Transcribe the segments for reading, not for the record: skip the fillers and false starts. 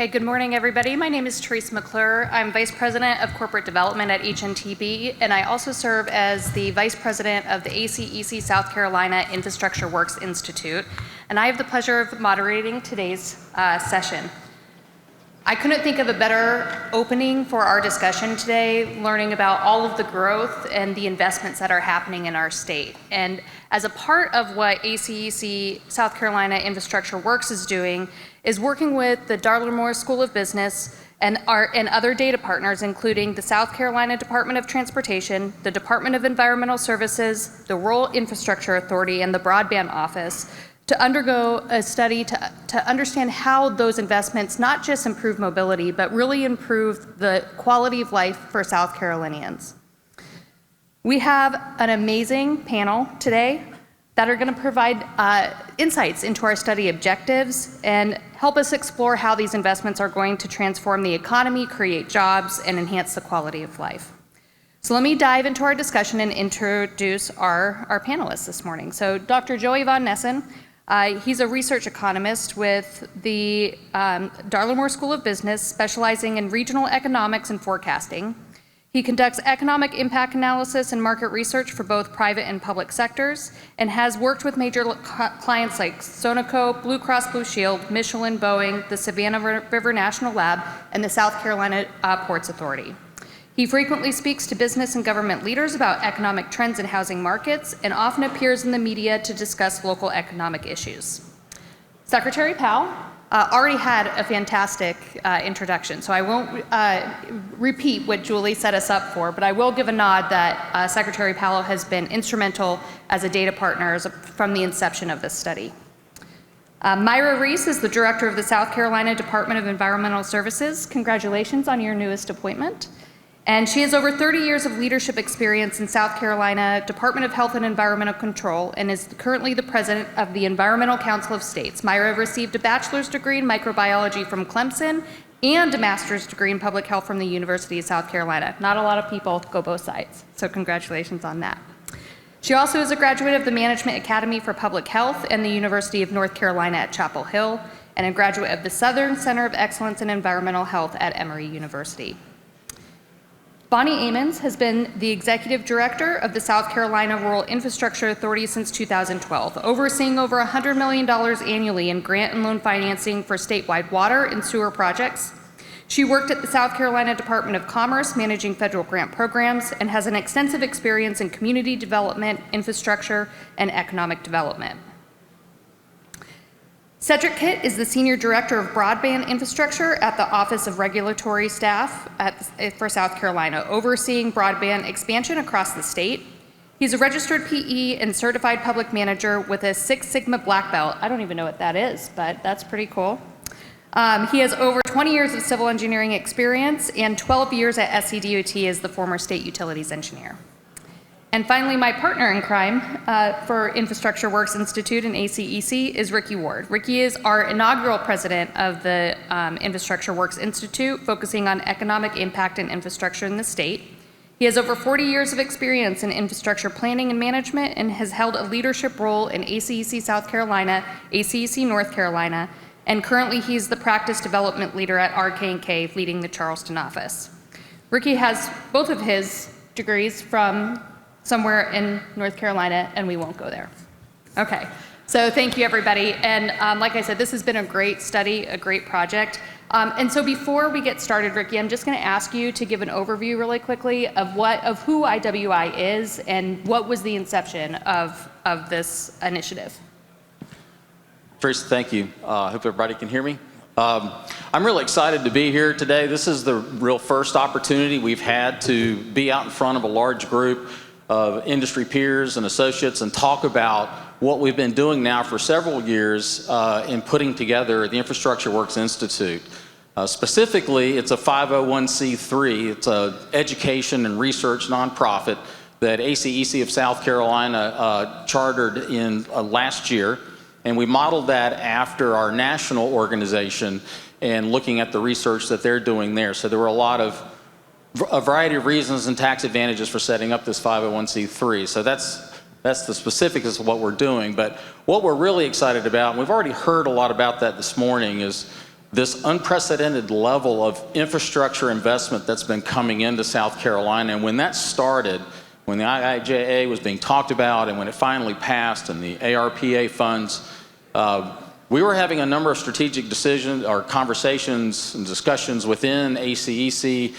Hey, good morning, everybody. My name is Therese McClure. I'm Vice President of Corporate Development at HNTB, and I also serve as the Vice President of the ACEC South Carolina Infrastructure Works Institute, and I have the pleasure of moderating today's session. I couldn't think of a better opening for our discussion today, learning about all of the growth and the investments that are happening in our state. And as a part of what ACEC South Carolina Infrastructure Works is doing, is working with the Darla Moore School of Business and other data partners, including the South Carolina Department of Transportation, the Department of Environmental Services, the Rural Infrastructure Authority, and the Broadband Office, to undergo a study to understand how those investments not just improve mobility, but really improve the quality of life for South Carolinians. We have an amazing panel today that are going to provide insights into our study objectives and help us explore how these investments are going to transform the economy, create jobs, and enhance the quality of life. So let me dive into our discussion and introduce our panelists this morning. So Dr. Joey Von Nessen, he's a research economist with the Darla Moore School of Business, specializing in regional economics and forecasting. He conducts economic impact analysis and market research for both private and public sectors, and has worked with major clients like Sonoco, Blue Cross Blue Shield, Michelin, Boeing, the Savannah River National Lab, and the South Carolina Ports Authority. He frequently speaks to business and government leaders about economic trends in housing markets, and often appears in the media to discuss local economic issues. Secretary Powell already had a fantastic introduction, so I won't repeat what Julie set us up for, but I will give a nod that Secretary Powell has been instrumental as a data partner from the inception of this study. Myra Reese is the director of the South Carolina Department of Environmental Services. Congratulations on your newest appointment. And she has over 30 years of leadership experience in South Carolina Department of Health and Environmental Control, and is currently the president of the Environmental Council of States. Myra received a bachelor's degree in microbiology from Clemson and a master's degree in public health from the University of South Carolina. Not a lot of people go both sides, so congratulations on that. She also is a graduate of the Management Academy for Public Health and the University of North Carolina at Chapel Hill, and a graduate of the Southern Center of Excellence in Environmental Health at Emory University. Bonnie Amons has been the executive director of the South Carolina Rural Infrastructure Authority since 2012, overseeing over $100 million annually in grant and loan financing for statewide water and sewer projects. She worked at the South Carolina Department of Commerce, managing federal grant programs, and has an extensive experience in community development, infrastructure, and economic development. Cedric Kitt is the Senior Director of Broadband Infrastructure at the Office of Regulatory Staff for South Carolina, overseeing broadband expansion across the state. He's a registered PE and certified public manager with a Six Sigma black belt. I don't even know what that is, but that's pretty cool. He has over 20 years of civil engineering experience and 12 years at SCDOT as the former state utilities engineer. And finally, my partner in crime for Infrastructure Works Institute and ACEC is Ricky Ward. Ricky is our inaugural president of the Infrastructure Works Institute, focusing on economic impact and infrastructure in the state. He has over 40 years of experience in infrastructure planning and management, and has held a leadership role in ACEC South Carolina, ACEC North Carolina, and currently he's the practice development leader at RK&K, leading the Charleston office. Ricky has both of his degrees from somewhere in North Carolina, and we won't go there. Okay, so thank you, everybody. And like I said, this has been a great study, a great project. And so before we get started, Ricky, I'm just gonna ask you to give an overview really quickly of who IWI is and what was the inception of this initiative. First, thank you. I hope everybody can hear me. I'm really excited to be here today. This is the real first opportunity we've had to be out in front of a large group of industry peers and associates and talk about what we've been doing now for several years in putting together the Infrastructure Works Institute. Specifically, it's a 501c3. It's an education and research nonprofit that ACEC of South Carolina chartered in last year. And we modeled that after our national organization and looking at the research that they're doing there. So there were a variety of reasons and tax advantages for setting up this 501c3. So that's the specifics of what we're doing. But what we're really excited about, and we've already heard a lot about that this morning, is this unprecedented level of infrastructure investment that's been coming into South Carolina. And when that started, when the IIJA was being talked about and when it finally passed and the ARPA funds, we were having a number of strategic decisions or conversations and discussions within ACEC,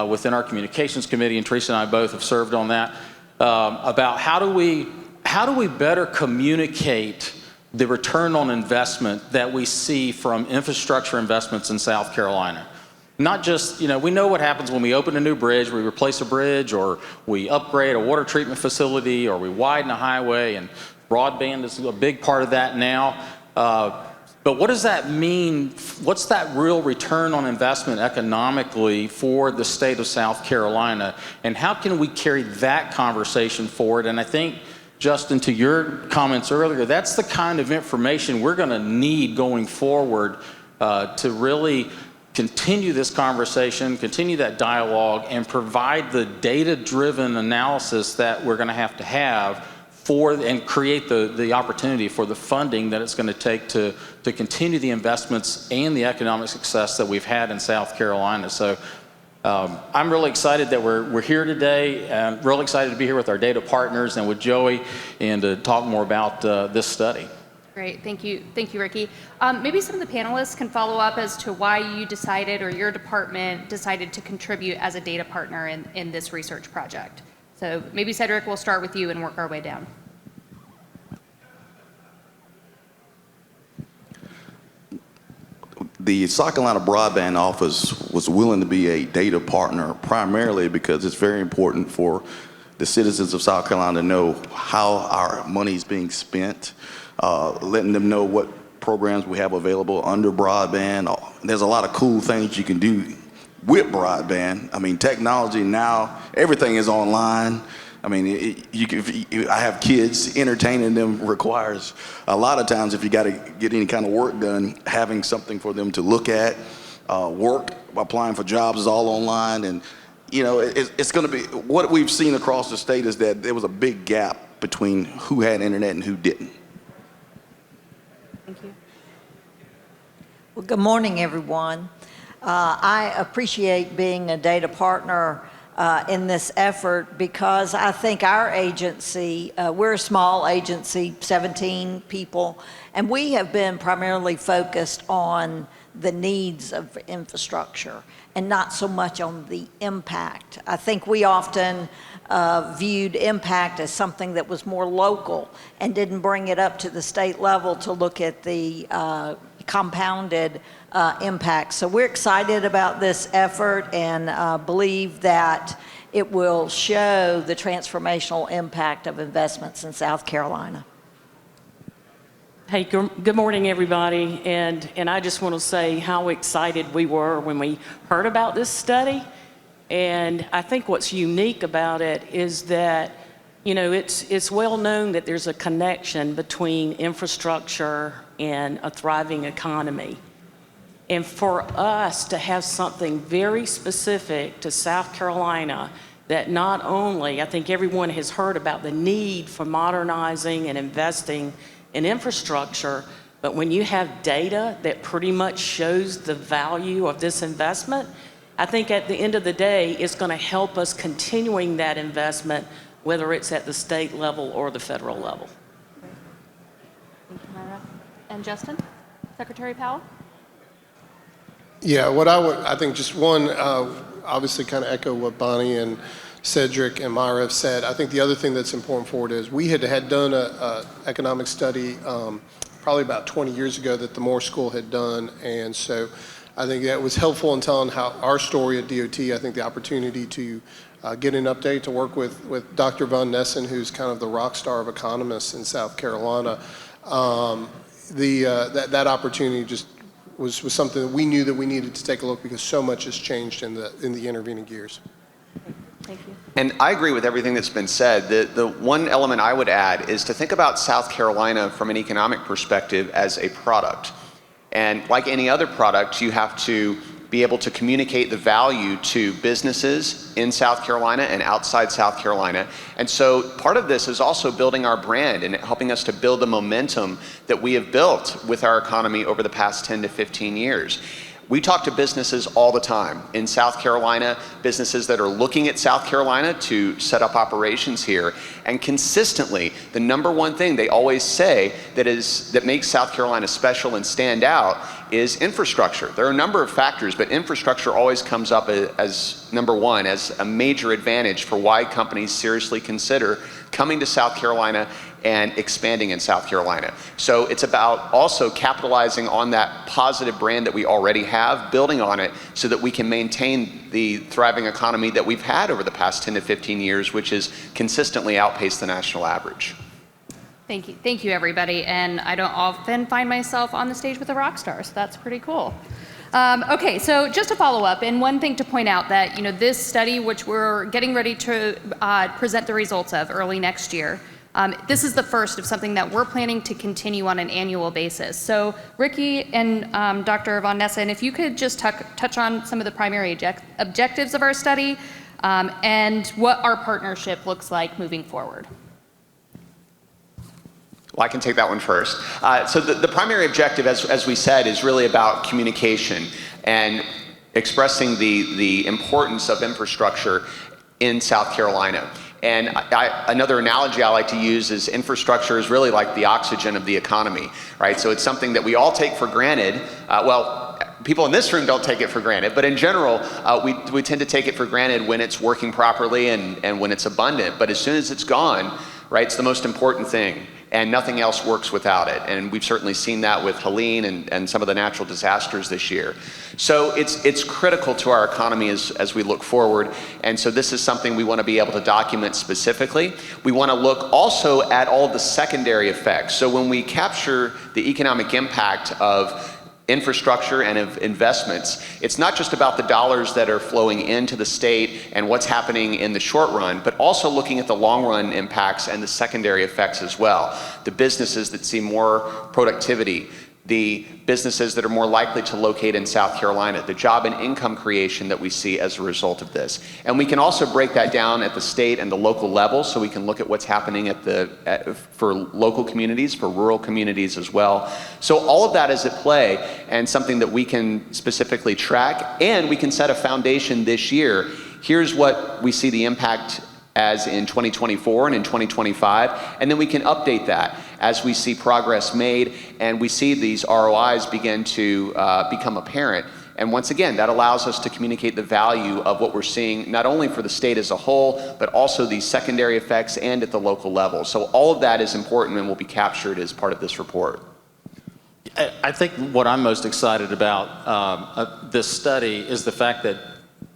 within our communications committee, and Teresa and I both have served on that, about how do we better communicate the return on investment that we see from infrastructure investments in South Carolina. Not just, we know what happens when we open a new bridge, we replace a bridge, or we upgrade a water treatment facility, or we widen a highway, and broadband is a big part of that now. But what does that mean? What's that real return on investment economically for the state of South Carolina? And how can we carry that conversation forward? And I think, Justin, to your comments earlier, that's the kind of information we're going to need going forward to really continue this conversation, continue that dialogue, and provide the data-driven analysis that we're going to have and create the opportunity for the funding that it's going to take to continue the investments and the economic success that we've had in South Carolina. So I'm really excited that we're here today, and really excited to be here with our data partners and with Joey and to talk more about this study. Great, thank you, Ricky. Maybe some of the panelists can follow up as to why you decided, or your department decided to contribute as a data partner in this research project. So maybe Cedric, we'll start with you and work our way down. The South Carolina Broadband Office was willing to be a data partner primarily because it's very important for the citizens of South Carolina to know how our money is being spent, letting them know what programs we have available under broadband. There's a lot of cool things you can do with broadband. I mean, technology now, everything is online. I mean, I have kids, entertaining them requires a lot of times, if you got to get any kind of work done, having something for them to look at. Work, applying for jobs is all online. And, it's going to be, what we've seen across the state is that there was a big gap between who had internet and who didn't. Thank you. Well, good morning, everyone. I appreciate being a data partner in this effort because I think our agency, we're a small agency, 17 people, and we have been primarily focused on the needs of infrastructure and not so much on the impact. I think we often viewed impact as something that was more local and didn't bring it up to the state level to look at the compounded impact. So we're excited about this effort and believe that it will show the transformational impact of investments in South Carolina. Hey, good morning, everybody. And I just want to say how excited we were when we heard about this study. And I think what's unique about it is that, it's well known that there's a connection between infrastructure and a thriving economy. And for us to have something very specific to South Carolina that not only, I think everyone has heard about the need for modernizing and investing in infrastructure, but when you have data that pretty much shows the value of this investment, I think at the end of the day, it's going to help us continuing that investment, whether it's at the state level or the federal level. Thank you, Myra. And Justin? Secretary Powell? Yeah, I think just one, obviously kind of echo what Bonnie and Cedric and Myra have said. I think the other thing that's important for it is we had done an economic study probably about 20 years ago that the Moore School had done, and so I think that was helpful in telling how our story at DOT. I think the opportunity to get an update, to work with Dr. Von Nessen, who's kind of the rock star of economists in South Carolina. That opportunity just was something that we knew that we needed to take a look because so much has changed in the intervening years. Thank you. And I agree with everything that's been said. The one element I would add is to think about South Carolina from an economic perspective as a product. And like any other product, you have to be able to communicate the value to businesses in South Carolina and outside South Carolina. And so part of this is also building our brand and helping us to build the momentum that we have built with our economy over the past 10 to 15 years. We talk to businesses all the time in South Carolina, businesses that are looking at South Carolina to set up operations here. And consistently, the number one thing they always say that makes South Carolina special and stand out is infrastructure. There are a number of factors, but infrastructure always comes up as number one, as a major advantage for why companies seriously consider coming to South Carolina and expanding in South Carolina. So it's about also capitalizing on that positive brand that we already have, building on it so that we can maintain the thriving economy that we've had over the past 10 to 15 years, which has consistently outpaced the national average. Thank you, everybody. And I don't often find myself on the stage with a rock star, so that's pretty cool. Okay, so just to follow up, and one thing to point out that, this study, which we're getting ready to present the results of early next year, this is the first of something that we're planning to continue on an annual basis. So Ricky and Dr. Von Nessen, if you could just touch on some of the primary objectives of our study and what our partnership looks like moving forward. Well, I can take that one first. So the primary objective, as we said, is really about communication and expressing the importance of infrastructure in South Carolina. And another analogy I like to use is infrastructure is really like the oxygen of the economy, right? So it's something that we all take for granted. Well, people in this room don't take it for granted, but in general, we tend to take it for granted when it's working properly and when it's abundant. But as soon as it's gone, right, it's the most important thing. And nothing else works without it. And we've certainly seen that with Helene and some of the natural disasters this year. So it's critical to our economy as we look forward. And so this is something we want to be able to document specifically. We want to look also at all the secondary effects. So when we capture the economic impact of infrastructure and of investments, it's not just about the dollars that are flowing into the state and what's happening in the short run, but also looking at the long run impacts and the secondary effects as well. The businesses that see more productivity, the businesses that are more likely to locate in South Carolina, the job and income creation that we see as a result of this. And we can also break that down at the state and the local level, so we can look at what's happening for local communities, for rural communities as well. So all of that is at play and something that we can specifically track, and we can set a foundation this year. Here's what we see the impact as in 2024 and in 2025, and then we can update that as we see progress made and we see these ROIs begin to become apparent. And once again, that allows us to communicate the value of what we're seeing, not only for the state as a whole, but also these secondary effects and at the local level. So all of that is important and will be captured as part of this report. I think what I'm most excited about this study is the fact that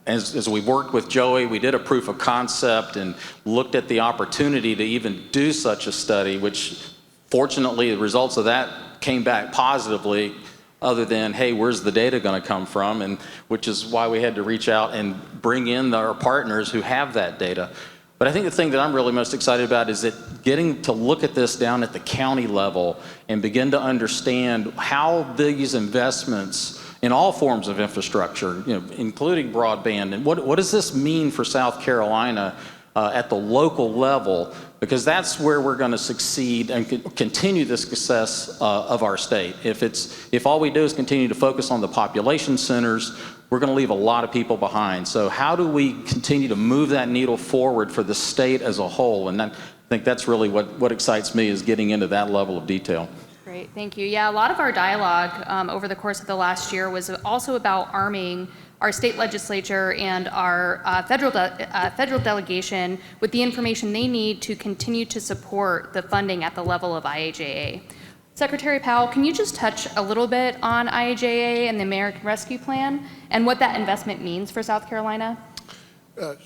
as we worked with Joey, we did a proof of concept and looked at the opportunity to even do such a study, which fortunately the results of that came back positively, other than, hey, where's the data going to come from? And which is why we had to reach out and bring in our partners who have that data. But I think the thing that I'm really most excited about is that getting to look at this down at the county level and begin to understand how these investments in all forms of infrastructure, including broadband, and what does this mean for South Carolina at the local level? Because that's where we're going to succeed and continue the success of our state. If all we do is continue to focus on the population centers, we're going to leave a lot of people behind. So how do we continue to move that needle forward for the state as a whole? And I think that's really what excites me, is getting into that level of detail. Great, thank you. Yeah, a lot of our dialogue over the course of the last year was also about arming our state legislature and our federal delegation with the information they need to continue to support the funding at the level of IAJA. Secretary Powell, can you just touch a little bit on IAJA and the American Rescue Plan and what that investment means for South Carolina?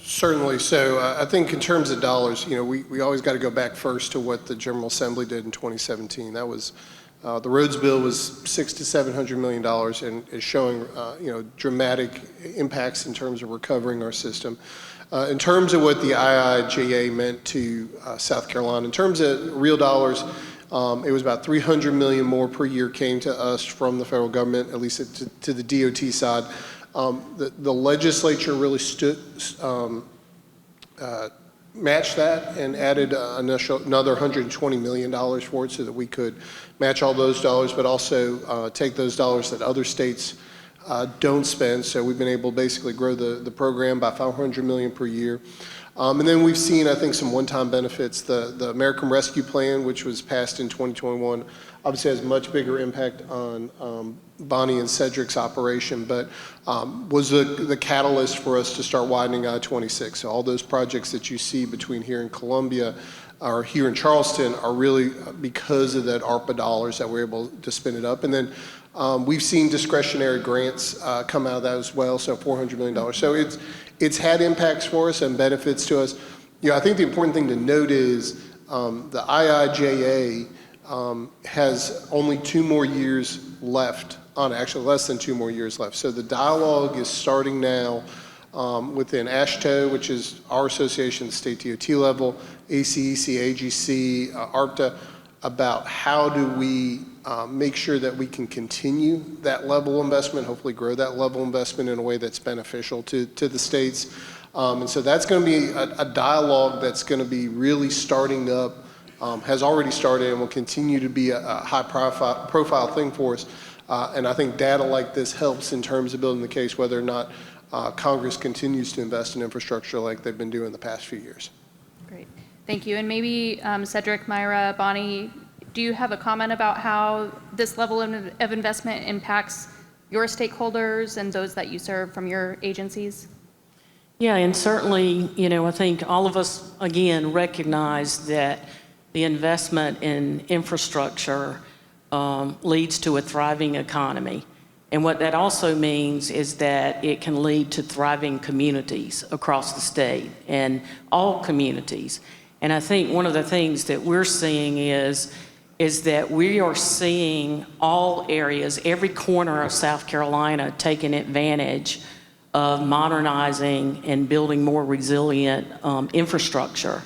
Certainly. So I think in terms of dollars, we always got to go back first to what the General Assembly did in 2017. That was the roads bill was $600 to $700 million and is showing dramatic impacts in terms of recovering our system. In terms of what the IIJA meant to South Carolina, in terms of real dollars, it was about $300 million more per year came to us from the federal government, at least to the DOT side. The legislature really matched that and added another $120 million for it so that we could match all those dollars, but also take those dollars that other states don't spend. So we've been able to basically grow the program by $500 million per year. And then we've seen, I think, some one-time benefits. The American Rescue Plan, which was passed in 2021, obviously has much bigger impact on Bonnie and Cedric's operation, but was the catalyst for us to start widening I-26. So all those projects that you see between here in Columbia or here in Charleston are really because of that ARPA dollars that we're able to spin it up. And then we've seen discretionary grants come out of that as well, so $400 million. So it's had impacts for us and benefits to us. You know, I think the important thing to note is the IIJA has only 2 more years left actually less than 2 more years left. So the dialogue is starting now within ASHTO, which is our association at the state DOT level, ACEC, AGC, ARPTA, about how do we make sure that we can continue that level of investment, hopefully grow that level of investment in a way that's beneficial to the states. And so that's going to be a dialogue that's going to be really starting up, has already started and will continue to be a high profile thing for us. And I think data like this helps in terms of building the case whether or not Congress continues to invest in infrastructure like they've been doing the past few years. Great. Thank you. And maybe Cedric, Myra, Bonnie, do you have a comment about how this level of investment impacts your stakeholders and those that you serve from your agencies? Yeah, and certainly, you know, I think all of us, again, recognize that the investment in infrastructure leads to a thriving economy. And what that also means is that it can lead to thriving communities across the state and all communities. And I think one of the things that we're seeing is that we are seeing all areas, every corner of South Carolina taking advantage of modernizing and building more resilient infrastructure.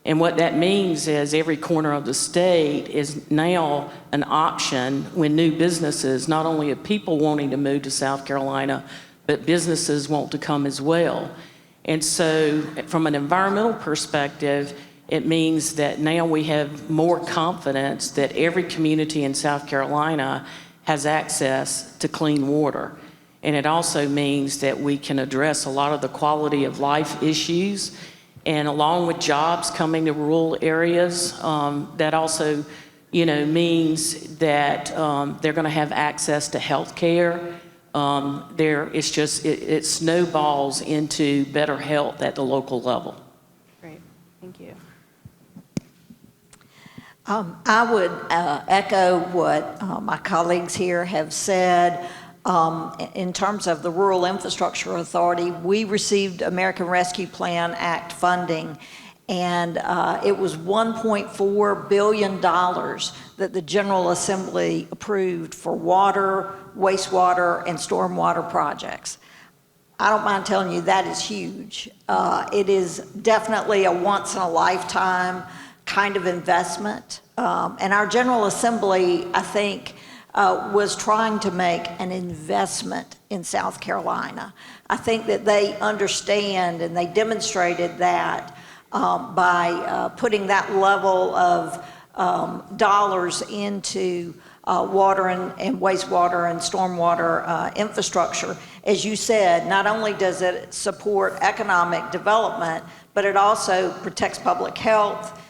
And what that means is every corner of the state is now an option when new businesses, not only of people wanting to move to South Carolina, but businesses want to come as well. And so from an environmental perspective, it means that now we have more confidence that every community in South Carolina has access to clean water. And it also means that we can address a lot of the quality of life issues. And along with jobs coming to rural areas, that also, you know, means that they're going to have access to health care. It snowballs into better health at the local level. Great. Thank you. I would echo what my colleagues here have said. In terms of the Rural Infrastructure Authority, we received American Rescue Plan Act funding, and it was $1.4 billion that the General Assembly approved for water, wastewater, and stormwater projects. I don't mind telling you that is huge. It is definitely a once-in-a-lifetime kind of investment. And our General Assembly, I think, was trying to make an investment in South Carolina. I think that they understand, and they demonstrated that by putting that level of dollars into water and wastewater and stormwater infrastructure. As you said, not only does it support economic development, but it also protects public health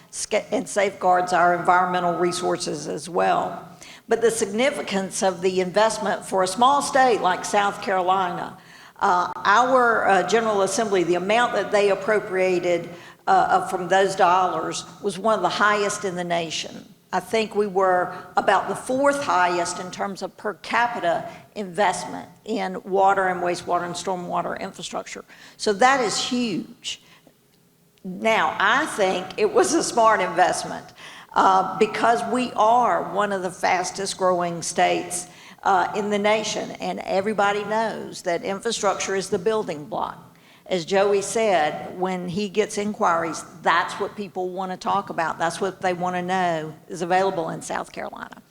and safeguards our environmental resources as well. But the significance of the investment for a small state like South Carolina, our General Assembly, the amount that they appropriated from those dollars was one of the highest in the nation. I think we were about the 4th highest in terms of per capita investment in water and wastewater and stormwater infrastructure. So that is huge. Now, I think it was a smart investment. Because we are one of the fastest growing states in the nation, and everybody knows that infrastructure is the building block. As Joey said, when he gets inquiries, that's what people want to talk about. That's what they want to know is available in South Carolina.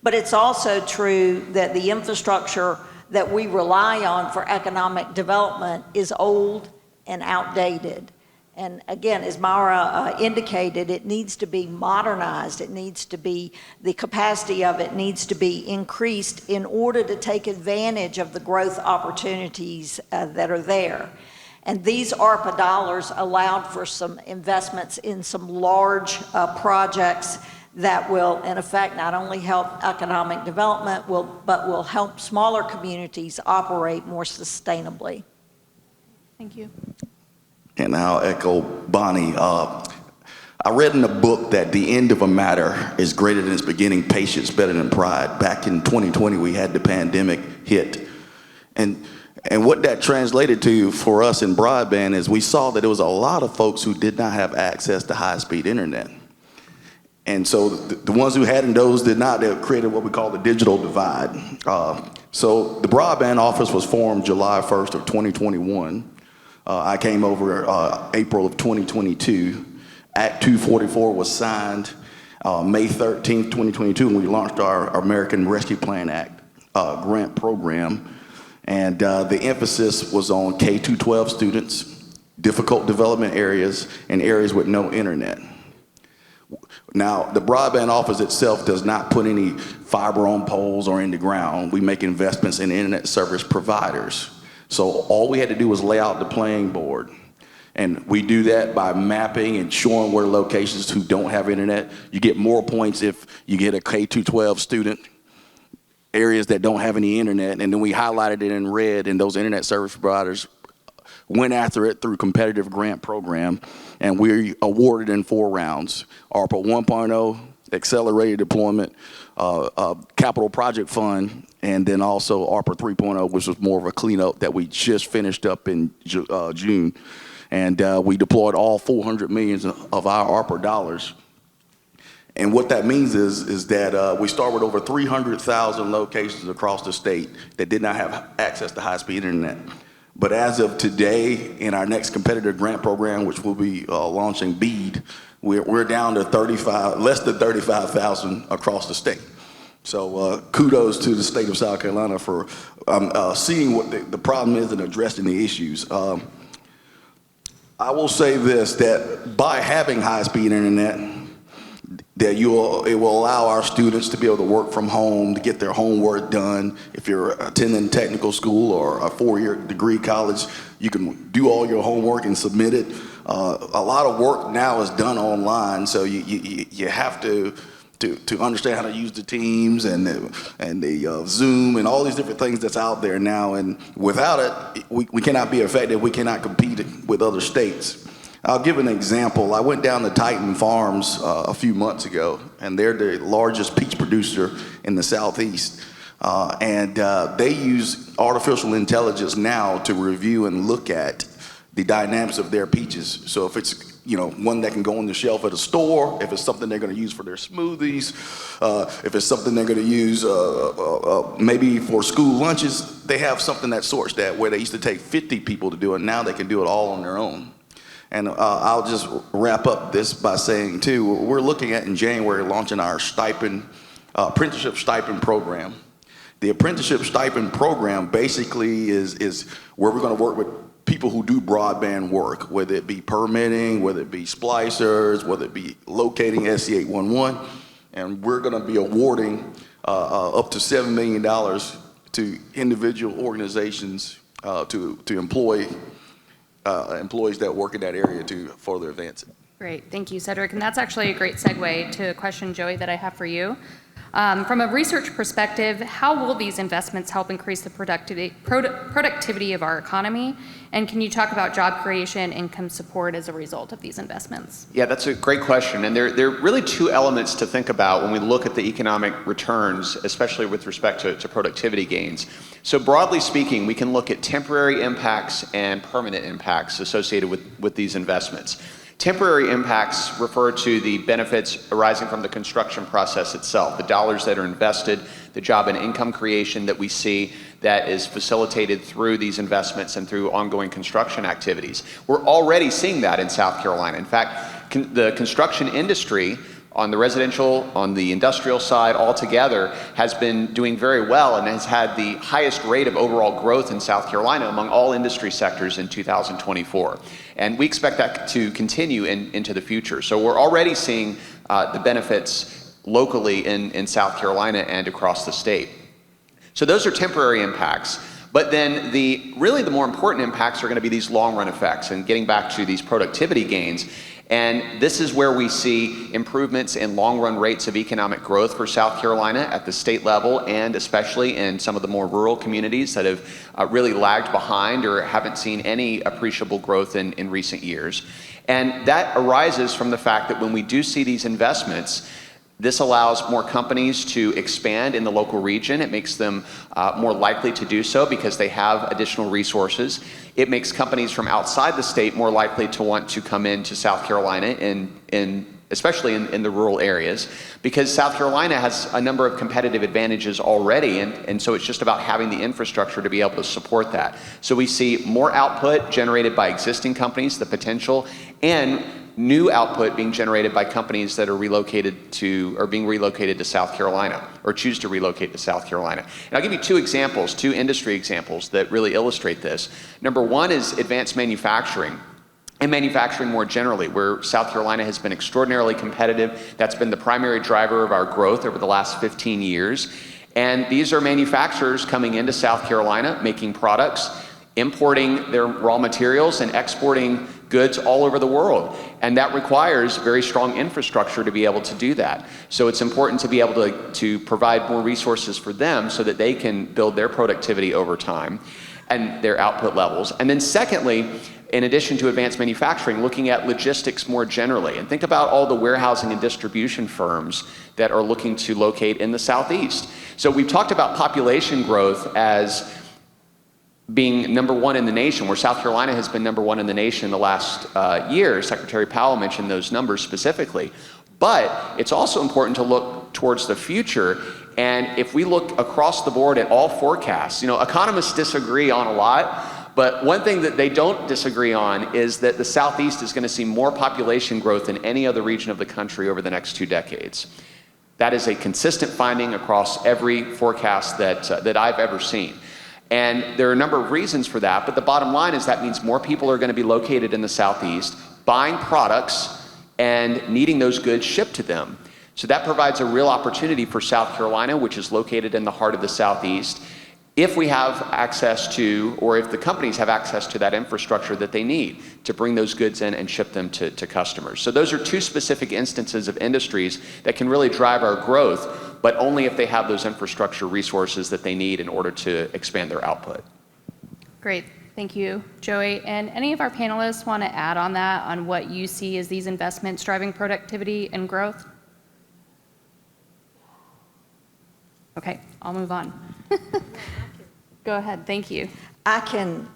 But it's also true that the infrastructure that we rely on for economic development is old and outdated. And again, as Mara indicated, it needs to be modernized. It needs to be, the capacity of it needs to be increased in order to take advantage of the growth opportunities that are there. And these ARPA dollars allowed for some investments in some large projects that will, in effect, not only help economic development, but will help smaller communities operate more sustainably. Thank you. And I'll echo Bonnie. I read in a book that the end of a matter is greater than its beginning, patience better than pride. Back in 2020, we had the pandemic hit. And what that translated to for us in broadband is we saw that there was a lot of folks who did not have access to high-speed internet. And so the ones who had and those did not, they created what we call the digital divide. So the broadband office was formed July 1st of 2021. I came over April of 2022. Act 244 was signed May 13th, 2022, and we launched our American Rescue Plan Act grant program. And the emphasis was on K-12 students, difficult development areas, and areas with no internet. Now, the broadband office itself does not put any fiber on poles or in the ground. We make investments in internet service providers. So all we had to do was lay out the playing board. And we do that by mapping and showing where locations who don't have internet. You get more points if you get a K-12 student, areas that don't have any internet, and then we highlighted it in red, and those internet service providers went after it through competitive grant program, and we awarded in 4 rounds. ARPA 1.0, accelerated deployment, capital project fund, and then also ARPA 3.0, which was more of a cleanup that we just finished up in June. And we deployed all 400 million of our ARPA dollars. And what that means is that we start with over 300,000 locations across the state that did not have access to high-speed internet. But as of today, in our next competitive grant program, which we'll be launching BEAD, we're down to less than 35,000 across the state. So kudos to the state of South Carolina for seeing what the problem is and addressing the issues. I will say this, that by having high-speed internet, that it will allow our students to be able to work from home, to get their homework done. If you're attending technical school or a 4-year degree college, you can do all your homework and submit it. A lot of work now is done online, so you have to understand how to use the Teams and the Zoom and all these different things that's out there now. And without it, we cannot be effective. We cannot compete with other states. I'll give an example. I went down to Titan Farms a few months ago, and they're the largest peach producer in the Southeast. And they use artificial intelligence now to review and look at the dynamics of their peaches. So if it's one that can go on the shelf at a store, if it's something they're going to use for their smoothies, if it's something they're going to use maybe for school lunches, they have something that sorts that, where they used to take 50 people to do it. Now they can do it all on their own. And I'll just wrap up this by saying, too, we're looking at in January launching our apprenticeship stipend program. The apprenticeship stipend program basically is where we're going to work with people who do broadband work, whether it be permitting, whether it be splicers, whether it be locating SC811. And we're going to be awarding up to $7 million to individual organizations to employ employees that work in that area to further advance it. Great, thank you, Cedric. And that's actually a great segue to a question, Joey, that I have for you. From a research perspective, how will these investments help increase the productivity of our economy? And can you talk about job creation, income support as a result of these investments? Yeah, that's a great question. And there are really 2 elements to think about when we look at the economic returns, especially with respect to productivity gains. So broadly speaking, we can look at temporary impacts and permanent impacts associated with these investments. Temporary impacts refer to the benefits arising from the construction process itself, the dollars that are invested, the job and income creation that we see that is facilitated through these investments and through ongoing construction activities. We're already seeing that in South Carolina. In fact, the construction industry on the residential, on the industrial side altogether, has been doing very well and has had the highest rate of overall growth in South Carolina among all industry sectors in 2024. And we expect that to continue into the future. So we're already seeing the benefits locally in South Carolina and across the state. So those are temporary impacts. But then really the more important impacts are going to be these long-run effects and getting back to these productivity gains. And this is where we see improvements in long-run rates of economic growth for South Carolina at the state level, and especially in some of the more rural communities that have really lagged behind or haven't seen any appreciable growth in recent years. And that arises from the fact that when we do see these investments, this allows more companies to expand in the local region. It makes them more likely to do so because they have additional resources. It makes companies from outside the state more likely to want to come into South Carolina, especially in the rural areas, because South Carolina has a number of competitive advantages already, and so it's just about having the infrastructure to be able to support that. So we see more output generated by existing companies, the potential, and new output being generated by companies that are being relocated to South Carolina or choose to relocate to South Carolina. And I'll give you two industry examples that really illustrate this. Number one is advanced manufacturing and manufacturing more generally, where South Carolina has been extraordinarily competitive. That's been the primary driver of our growth over the last 15 years. And these are manufacturers coming into South Carolina, making products, importing their raw materials, and exporting goods all over the world. And that requires very strong infrastructure to be able to do that. So it's important to be able to provide more resources for them so that they can build their productivity over time and their output levels. And then secondly, in addition to advanced manufacturing, looking at logistics more generally. And think about all the warehousing and distribution firms that are looking to locate in the Southeast. So we've talked about population growth as being number one in the nation, where South Carolina has been number one in the nation in the last year. Secretary Powell mentioned those numbers specifically. But it's also important to look towards the future. And if we look across the board at all forecasts, economists disagree on a lot, but one thing that they don't disagree on is that the Southeast is going to see more population growth than any other region of the country over the next 2 decades. That is a consistent finding across every forecast that I've ever seen. And there are a number of reasons for that, but the bottom line is that means more people are going to be located in the Southeast, buying products and needing those goods shipped to them. So that provides a real opportunity for South Carolina, which is located in the heart of the Southeast, if we have access to, or if the companies have access to that infrastructure that they need to bring those goods in and ship them to customers. So those are two specific instances of industries that can really drive our growth, but only if they have those infrastructure resources that they need in order to expand their output. Great, thank you, Joey. And any of our panelists want to add on that, on what you see as these investments driving productivity and growth? Okay, I'll move on. Go ahead, thank you. I don't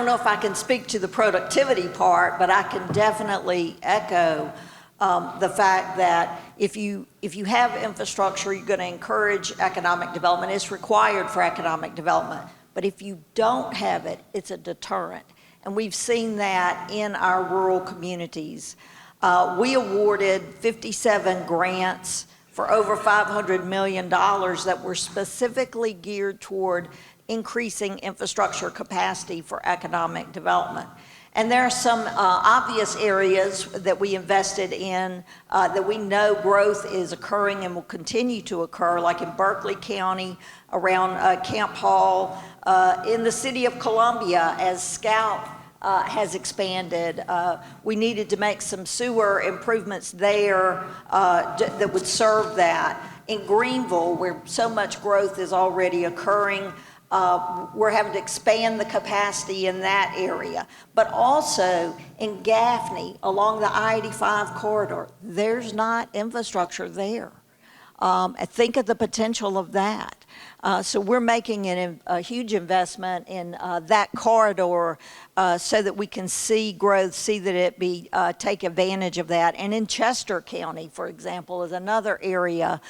know if I can speak to the productivity part, but I can definitely echo the fact that if you have infrastructure, you're going to encourage economic development. It's required for economic development. But if you don't have it, it's a deterrent. And we've seen that in our rural communities. We awarded 57 grants for over $500 million that were specifically geared toward increasing infrastructure capacity for economic development. And there are some obvious areas that we invested in that we know growth is occurring and will continue to occur, like in Berkeley County, around Camp Hall, in the city of Columbia, as SCOUT has expanded. We needed to make some sewer improvements there that would serve that. In Greenville, where so much growth is already occurring, we're having to expand the capacity in that area. But also in Gaffney, along the I-85 corridor, there's not infrastructure there. Think of the potential of that. So we're making a huge investment in that corridor so that we can see growth, see that it be take advantage of that. And in Chester County, for example, is another area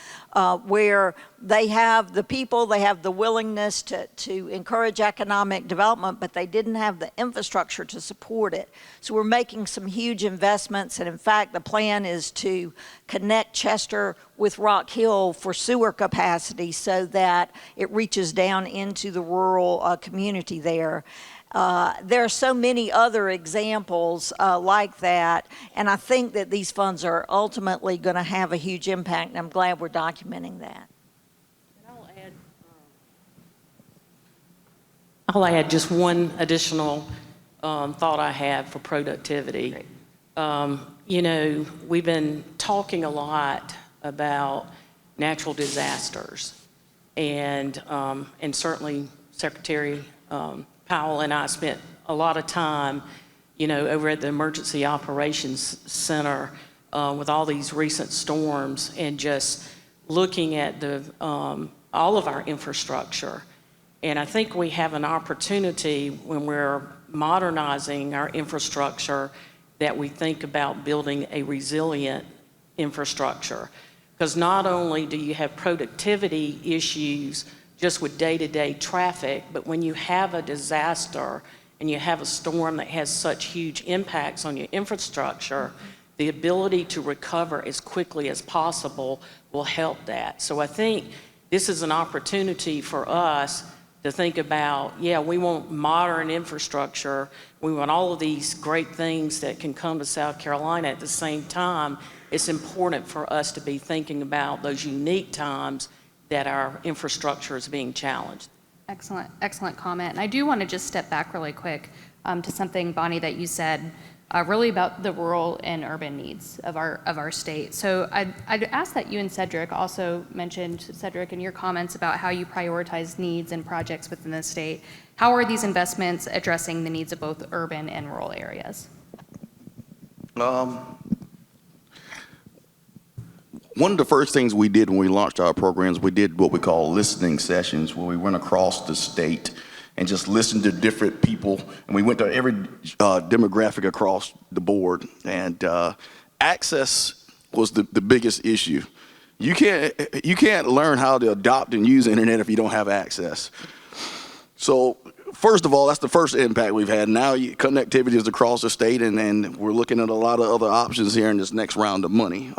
where they have the people, they have the willingness to encourage economic development, but they didn't have the infrastructure to support it. So we're making some huge investments, and in fact, the plan is to connect Chester with Rock Hill for sewer capacity so that it reaches down into the rural community there. There are so many other examples like that, and I think that these funds are ultimately going to have a huge impact, and I'm glad we're documenting that. I'll add just one additional thought I have for productivity. You know, we've been talking a lot about natural disasters, and certainly Secretary Powell and I spent a lot of time, you know, over at the Emergency Operations Center with all these recent storms and just looking at the all of our infrastructure. And I think we have an opportunity when we're modernizing our infrastructure that we think about building a resilient infrastructure. Because not only do you have productivity issues just with day-to-day traffic, but when you have a disaster and you have a storm that has such huge impacts on your infrastructure, the ability to recover as quickly as possible will help that. So I think this is an opportunity for us to think about, yeah, we want modern infrastructure. We want all of these great things that can come to South Carolina. At the same time, it's important for us to be thinking about those unique times that our infrastructure is being challenged. Excellent, excellent comment. And I do want to just step back really quick to something, Bonnie, that you said really about the rural and urban needs of our state. So I'd ask that you and Cedric also mentioned, Cedric, in your comments about how you prioritize needs and projects within the state. How are these investments addressing the needs of both urban and rural areas? One of the first things we did when we launched our programs, we did what we call listening sessions, where we went across the state and just listened to different people. And we went to every demographic across the board. And access was the biggest issue. You can't learn how to adopt and use the internet if you don't have access. So first of all, that's the first impact we've had. Now connectivity is across the state, and we're looking at a lot of other options here in this next round of money.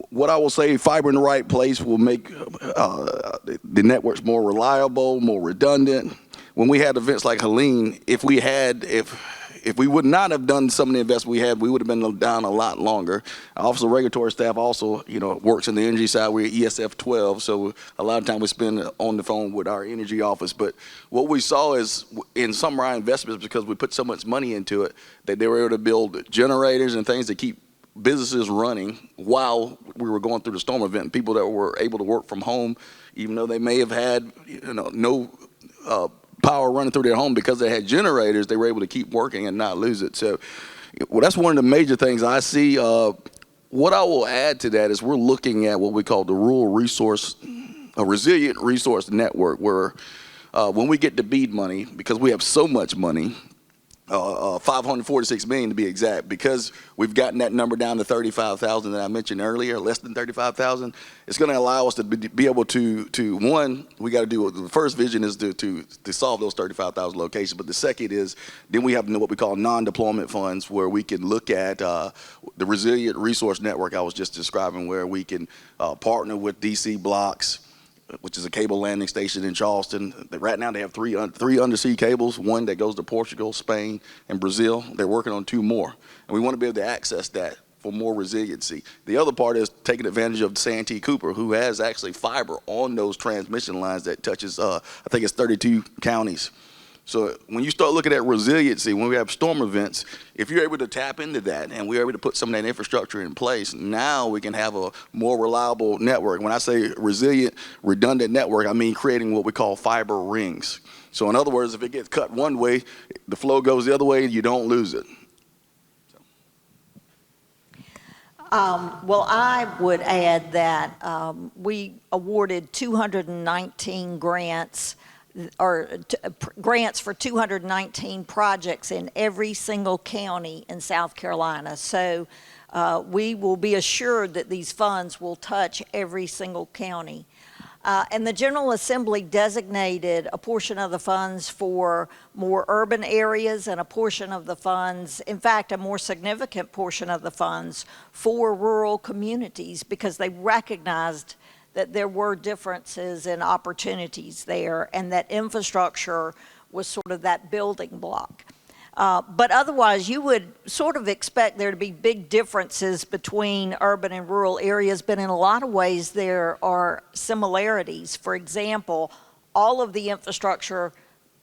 What I will say, fiber in the right place will make the networks more reliable, more redundant. When we had events like Helene, if we would not have done some of the investments we had, we would have been down a lot longer. Our Office of Regulatory Staff also, you know, works in the energy side. We're ESF 12, so a lot of time we spend on the phone with our energy office. But what we saw is in some of our investments, because we put so much money into it, that they were able to build generators and things to keep businesses running while we were going through the storm event. People that were able to work from home, even though they may have had, you know, no power running through their home, because they had generators, they were able to keep working and not lose it. So, well, that's one of the major things I see. What I will add to that is we're looking at what we call the rural resource, a resilient resource network, where when we get the BEAD money, because we have so much money, 546 million to be exact, because we've gotten that number down to 35,000 that I mentioned earlier, less than 35,000. It's going to allow us to be able to one, we got to do, the first vision is to solve those 35,000 locations, but the second is then we have what we call non-deployment funds, where we can look at the resilient resource network I was just describing, where we can partner with DC Blocks, which is a cable landing station in Charleston. Right now they have three undersea cables, one that goes to Portugal, Spain, and Brazil. They're working on 2 more. And we want to be able to access that for more resiliency. The other part is taking advantage of Santee Cooper, who has actually fiber on those transmission lines that touches, I think it's 32 counties. So when you start looking at resiliency, when we have storm events, if you're able to tap into that and we're able to put some of that infrastructure in place, now we can have a more reliable network. When I say resilient, redundant network, I mean creating what we call fiber rings. So in other words, if it gets cut one way, the flow goes the other way, and you don't lose it. Well, I would add that we awarded 219 grants grants for 219 projects in every single county in South Carolina. So we will be assured that these funds will touch every single county. And the General Assembly designated a portion of the funds for more urban areas and a portion of the funds, in fact, a more significant portion of the funds for rural communities because they recognized that there were differences in opportunities there and that infrastructure was sort of that building block. But otherwise, you would sort of expect there to be big differences between urban and rural areas, but in a lot of ways there are similarities. For example, all of the infrastructure,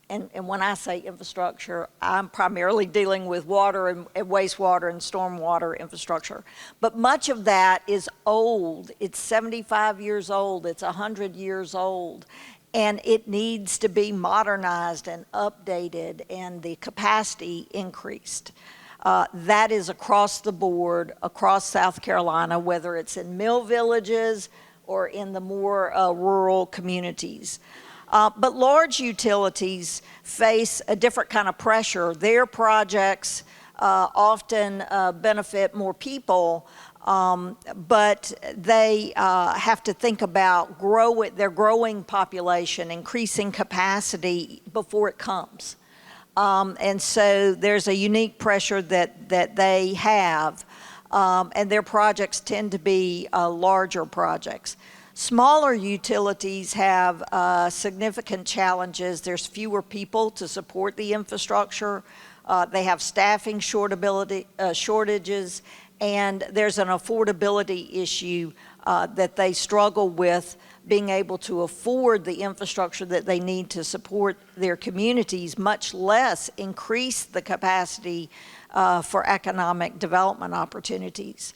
and when I say infrastructure, I'm primarily dealing with water and wastewater and stormwater infrastructure. But much of that is old. It's 75 years old. It's 100 years old. And it needs to be modernized and updated and the capacity increased. That is across the board, across South Carolina, whether it's in mill villages or in the more rural communities. But large utilities face a different kind of pressure. Their projects often benefit more people, but they have to think about their growing population, increasing capacity before it comes. And so there's a unique pressure that they have, and their projects tend to be larger projects. Smaller utilities have significant challenges. There's fewer people to support the infrastructure. They have staffing shortages, and there's an affordability issue that they struggle with being able to afford the infrastructure that they need to support their communities, much less increase the capacity for economic development opportunities.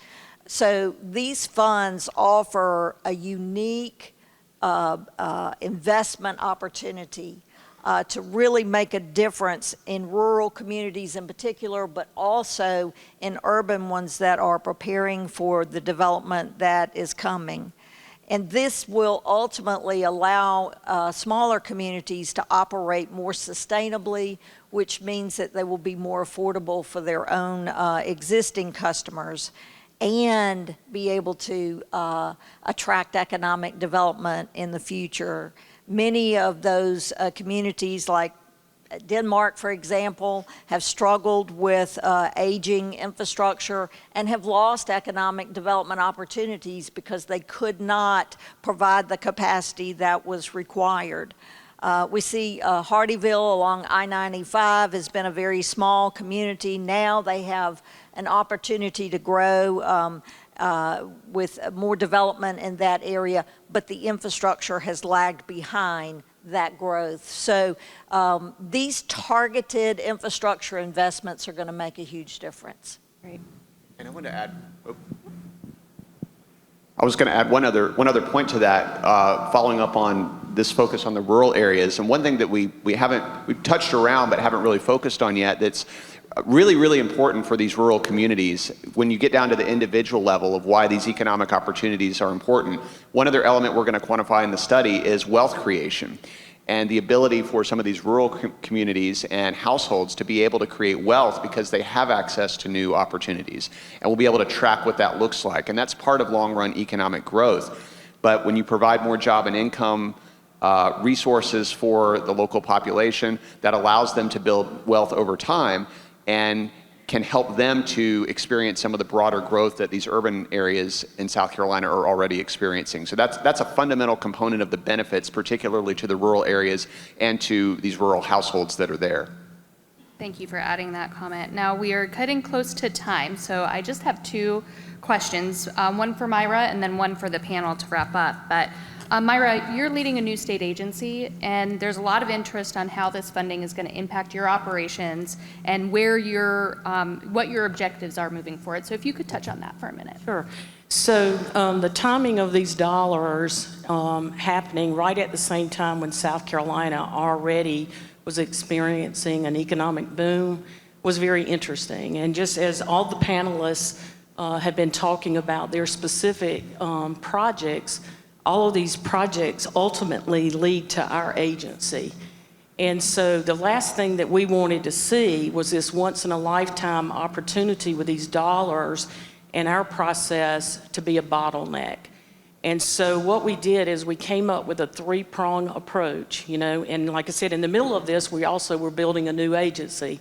So these funds offer a unique investment opportunity to really make a difference in rural communities in particular, but also in urban ones that are preparing for the development that is coming. And this will ultimately allow smaller communities to operate more sustainably, which means that they will be more affordable for their own existing customers and be able to attract economic development in the future. Many of those communities, like Denmark, for example, have struggled with aging infrastructure and have lost economic development opportunities because they could not provide the capacity that was required. We see Hardeeville along I-95 has been a very small community. Now they have an opportunity to grow with more development in that area, but the infrastructure has lagged behind that growth. So these targeted infrastructure investments are going to make a huge difference. Great. And I want to add, I was going to add one other point to that, following up on this focus on the rural areas. And one thing that we've touched around but haven't really focused on yet that's really, really important for these rural communities when you get down to the individual level of why these economic opportunities are important. One other element we're going to quantify in the study is wealth creation and the ability for some of these rural communities and households to be able to create wealth because they have access to new opportunities. And we'll be able to track what that looks like. And that's part of long-run economic growth. But when you provide more job and income resources for the local population, that allows them to build wealth over time and can help them to experience some of the broader growth that these urban areas in South Carolina are already experiencing. So that's a fundamental component of the benefits, particularly to the rural areas and to these rural households that are there. Thank you for adding that comment. Now, we are cutting close to time, so I just have two questions, one for Myra and then one for the panel to wrap up. But Myra, you're leading a new state agency, and there's a lot of interest on how this funding is going to impact your operations and where what your objectives are moving forward. So if you could touch on that for a minute. Sure. So the timing of these dollars happening right at the same time when South Carolina already was experiencing an economic boom was very interesting. And just as all the panelists have been talking about their specific projects, all of these projects ultimately lead to our agency. And so the last thing that we wanted to see was this once-in-a-lifetime opportunity with these dollars and our process to be a bottleneck. And so what we did is we came up with a three-prong approach, and like I said, in the middle of this, we also were building a new agency.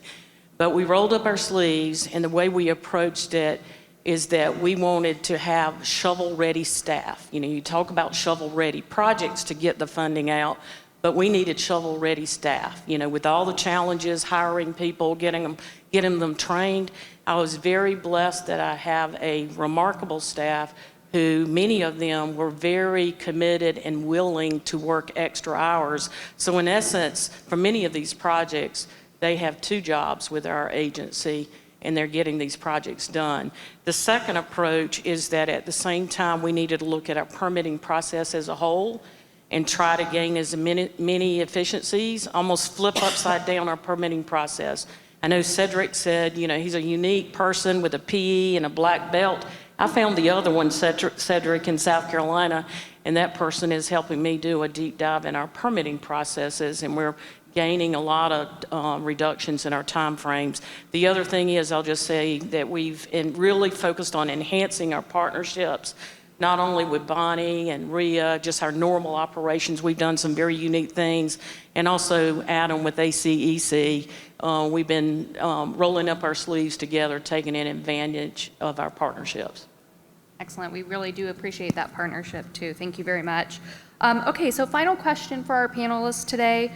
But we rolled up our sleeves, and the way we approached it is that we wanted to have shovel-ready staff. You talk about shovel-ready projects to get the funding out, but we needed shovel-ready staff. With all the challenges, hiring people, getting them trained, I was very blessed that I have a remarkable staff who, many of them were very committed and willing to work extra hours. So in essence, for many of these projects, they have two jobs with our agency, and they're getting these projects done. The second approach is that at the same time, we needed to look at our permitting process as a whole and try to gain as many efficiencies, almost flip upside down our permitting process. I know Cedric said, he's a unique person with a PE and a black belt. I found the other one, Cedric in South Carolina, and that person is helping me do a deep dive in our permitting processes, and we're gaining a lot of reductions in our time frames. The other thing is, I'll just say that we've really focused on enhancing our partnerships, not only with Bonnie and Rhea, just our normal operations. We've done some very unique things, and also Adam with ACEC. We've been rolling up our sleeves together, taking advantage of our partnerships. Excellent. We really do appreciate that partnership too. Thank you very much. Okay, so final question for our panelists today.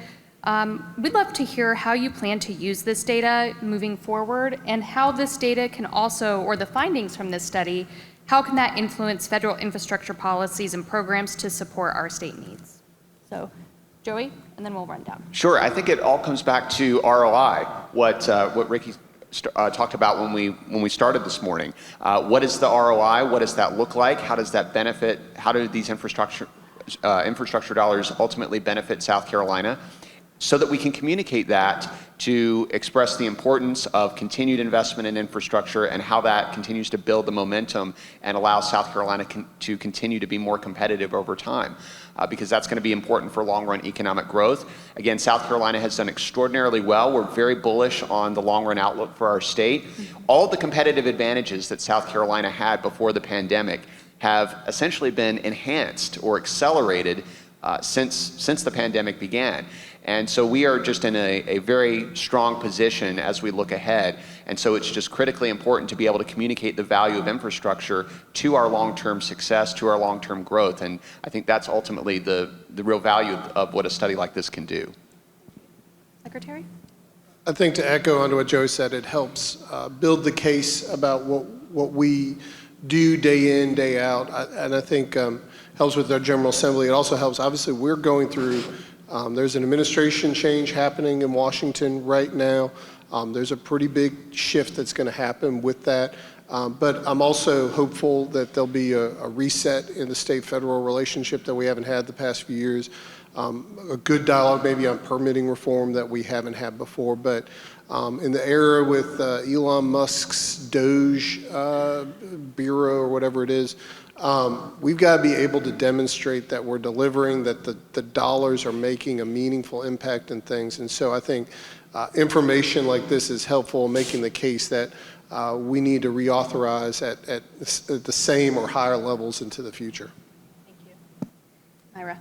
We'd love to hear how you plan to use this data moving forward, and how this data can also, or the findings from this study, how can that influence federal infrastructure policies and programs to support our state needs? So, Joey, and then we'll run down. Sure. I think it all comes back to ROI, what Ricky talked about when we started this morning. What is the ROI? What does that look like? How does that benefit? How do these infrastructure dollars ultimately benefit South Carolina? So that we can communicate that to express the importance of continued investment in infrastructure and how that continues to build the momentum and allow South Carolina to continue to be more competitive over time, because that's going to be important for long-run economic growth. Again, South Carolina has done extraordinarily well. We're very bullish on the long-run outlook for our state. All the competitive advantages that South Carolina had before the pandemic have essentially been enhanced or accelerated since the pandemic began. And so we are just in a very strong position as we look ahead. And so it's just critically important to be able to communicate the value of infrastructure to our long-term success, to our long-term growth. And I think that's ultimately the real value of what a study like this can do. Secretary? I think to echo onto what Joe said, it helps build the case about what we do day in, day out. And I think helps with our General Assembly. It also helps, obviously, we're going through there's an administration change happening in Washington right now. There's a pretty big shift that's going to happen with that. But I'm also hopeful that there'll be a reset in the state-federal relationship that we haven't had the past few years. A good dialogue maybe on permitting reform that we haven't had before. But in the era with Elon Musk's Doge Bureau or whatever it is, we've got to be able to demonstrate that we're delivering, that the dollars are making a meaningful impact in things. And so I think information like this is helpful in making the case that we need to reauthorize at the same or higher levels into the future. Thank you. Myra?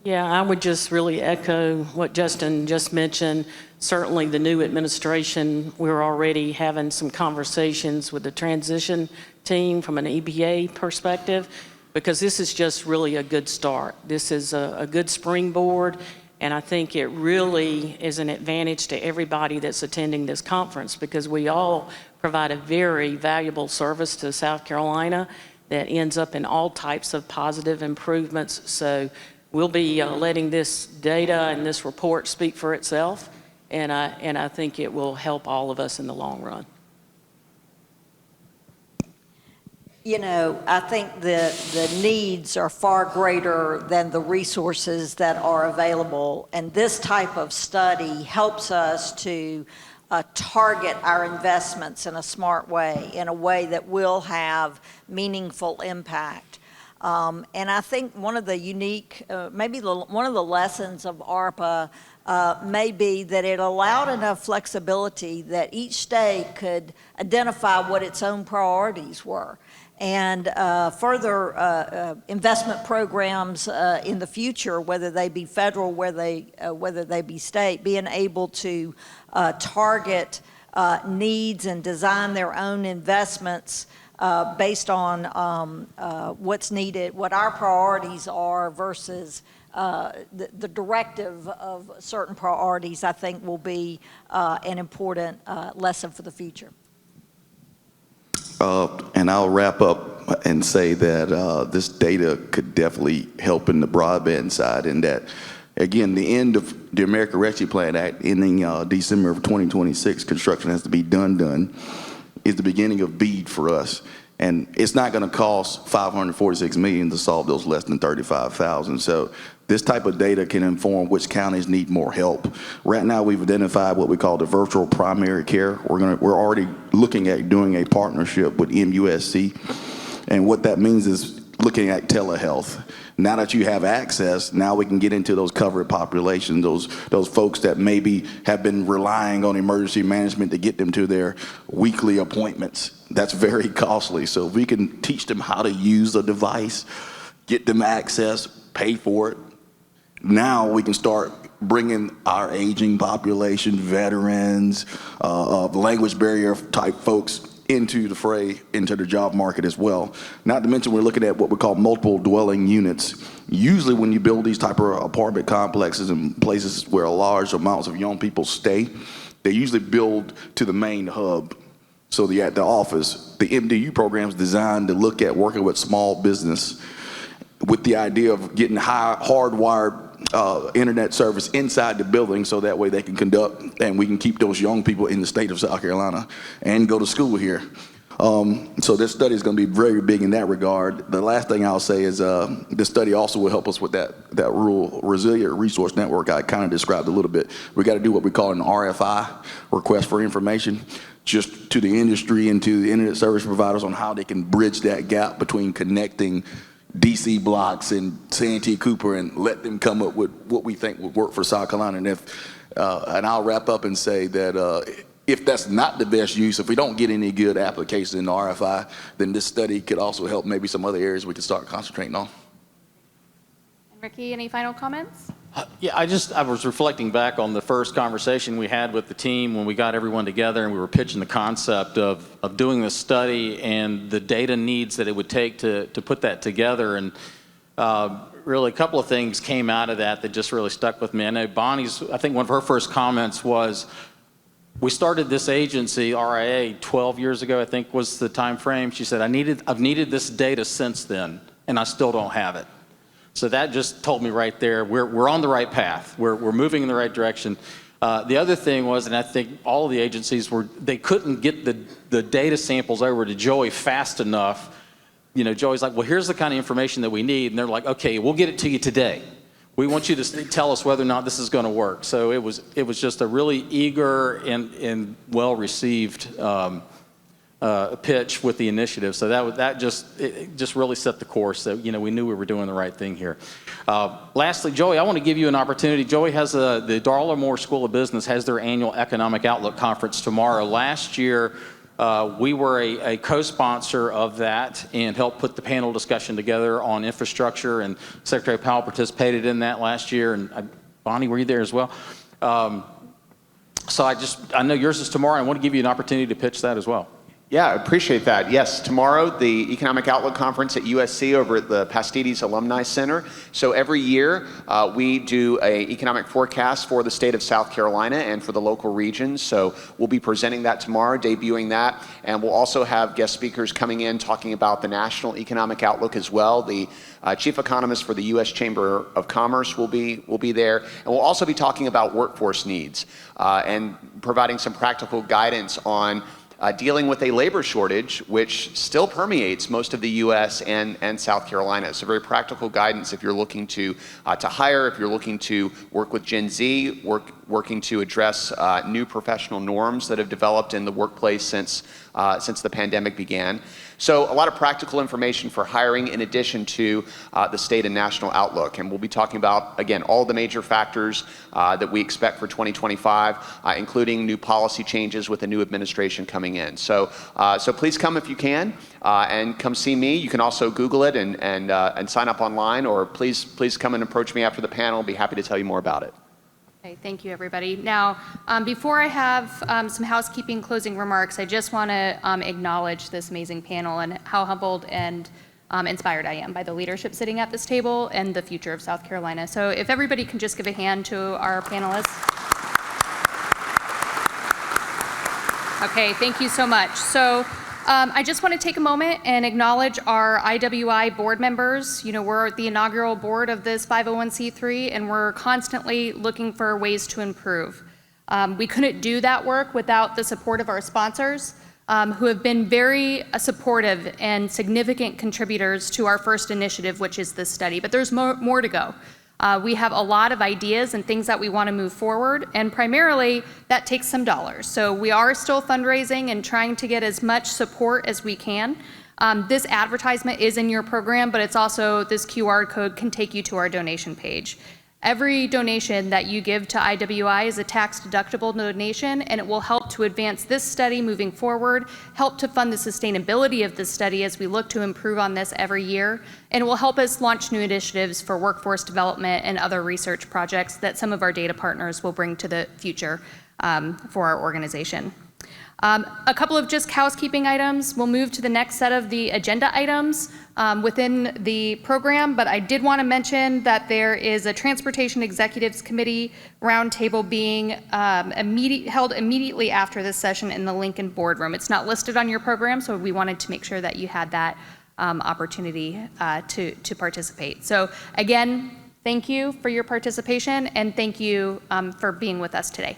Yeah, I would just really echo what Justin just mentioned. Certainly the new administration, we're already having some conversations with the transition team from an EPA perspective, because this is just really a good start. This is a good springboard, and I think it really is an advantage to everybody that's attending this conference, because we all provide a very valuable service to South Carolina that ends up in all types of positive improvements. So we'll be letting this data and this report speak for itself, and I think it will help all of us in the long run. You know, I think the needs are far greater than the resources that are available, and this type of study helps us to target our investments in a smart way, in a way that will have meaningful impact. And I think one of the unique, one of the lessons of ARPA may be that it allowed enough flexibility that each state could identify what its own priorities were. And further investment programs in the future, whether they be federal, whether they be state, being able to target needs and design their own investments based on what's needed, what our priorities are versus the directive of certain priorities, I think will be an important lesson for the future. And I'll wrap up and say that this data could definitely help in the broadband side, and that, again, the end of the American Rescue Plan Act ending December of 2026, construction has to be done, is the beginning of BEAD for us. And it's not going to cost $546 million to solve those less than 35,000. So this type of data can inform which counties need more help. Right now, we've identified what we call the virtual primary care. We're already looking at doing a partnership with MUSC. And what that means is looking at telehealth. Now that you have access, now we can get into those covered populations, those folks that maybe have been relying on emergency management to get them to their weekly appointments. That's very costly. So if we can teach them how to use a device, get them access, pay for it, now we can start bringing our aging population, veterans, language barrier type folks into the fray, into the job market as well. Not to mention we're looking at what we call multiple dwelling units. Usually when you build these type of apartment complexes in places where large amounts of young people stay, they usually build to the main hub. So at the office, the MDU program is designed to look at working with small business with the idea of getting hardwired internet service inside the building, so that way they can conduct and we can keep those young people in the state of South Carolina and go to school here. So this study is going to be very big in that regard. The last thing I'll say is this study also will help us with that rural resilient resource network I kind of described a little bit. We got to do what we call an RFI, request for information, just to the industry and to the internet service providers on how they can bridge that gap between connecting DC blocks and Santee Cooper and let them come up with what we think would work for South Carolina. And and I'll wrap up and say that if that's not the best use, if we don't get any good applications in the RFI, then this study could also help maybe some other areas we could start concentrating on. And Ricky, any final comments? Yeah, I was reflecting back on the first conversation we had with the team when we got everyone together and we were pitching the concept of doing this study and the data needs that it would take to put that together. And really a couple of things came out of that just really stuck with me. I know I think one of her first comments was, we started this agency, RIA, 12 years ago, I think was the time frame. She said, I've needed this data since then, and I still don't have it. So that just told me right there, we're on the right path. We're moving in the right direction. The other thing was, and I think all of the agencies they couldn't get the data samples over to Joey fast enough. You know, Joey's like, well, here's the kind of information that we need. And they're like, okay, we'll get it to you today. We want you to tell us whether or not this is going to work. So it was just a really eager and well-received pitch with the initiative. So that just really set the course that, we knew we were doing the right thing here. Lastly, Joey, I want to give you an opportunity. Joey has the Darla Moore School of Business has their annual Economic Outlook Conference tomorrow. Last year, we were a co-sponsor of that and helped put the panel discussion together on infrastructure, and Secretary Powell participated in that last year, and Bonnie, were you there as well? So I know yours is tomorrow. I want to give you an opportunity to pitch that as well. Yeah, I appreciate that. Yes, tomorrow, the Economic Outlook Conference at USC over at the Pastides Alumni Center. So every year, we do an economic forecast for the state of South Carolina and for the local regions. So we'll be presenting that tomorrow, debuting that. And we'll also have guest speakers coming in talking about the national economic outlook as well. The chief economist for the U.S. Chamber of Commerce will be there. And we'll also be talking about workforce needs and providing some practical guidance on dealing with a labor shortage which still permeates most of the U.S. and South Carolina. So very practical guidance if you're looking to hire, if you're looking to work with Gen Z, working to address new professional norms that have developed in the workplace since the pandemic began. So a lot of practical information for hiring in addition to the state and national outlook. And we'll be talking about, again, all the major factors that we expect for 2025, including new policy changes with the new administration coming in. So please come if you can and come see me. You can also Google it and sign up online, or please come and approach me after the panel. I'll be happy to tell you more about it. Okay, thank you, everybody. Now, before I have some housekeeping closing remarks, I just want to acknowledge this amazing panel and how humbled and inspired I am by the leadership sitting at this table and the future of South Carolina. So if everybody can just give a hand to our panelists. Okay, thank you so much. So I just want to take a moment and acknowledge our IWI board members. You know, we're the inaugural board of this 501c3, and we're constantly looking for ways to improve. We couldn't do that work without the support of our sponsors, who have been very supportive and significant contributors to our first initiative, which is this study. But there's more to go. We have a lot of ideas and things that we want to move forward, and primarily that takes some dollars. So we are still fundraising and trying to get as much support as we can. This advertisement is in your program, but it's also, this QR code can take you to our donation page. Every donation that you give to IWI is a tax-deductible donation, and it will help to advance this study moving forward, help to fund the sustainability of this study as we look to improve on this every year, and it will help us launch new initiatives for workforce development and other research projects that some of our data partners will bring to the future for our organization. A couple of just housekeeping items. We'll move to the next set of the agenda items within the program, but I did want to mention that there is a Transportation Executives Committee roundtable being held immediately after this session in the Lincoln Boardroom. It's not listed on your program, so we wanted to make sure that you had that opportunity to participate. So again, thank you for your participation, and thank you for being with us today.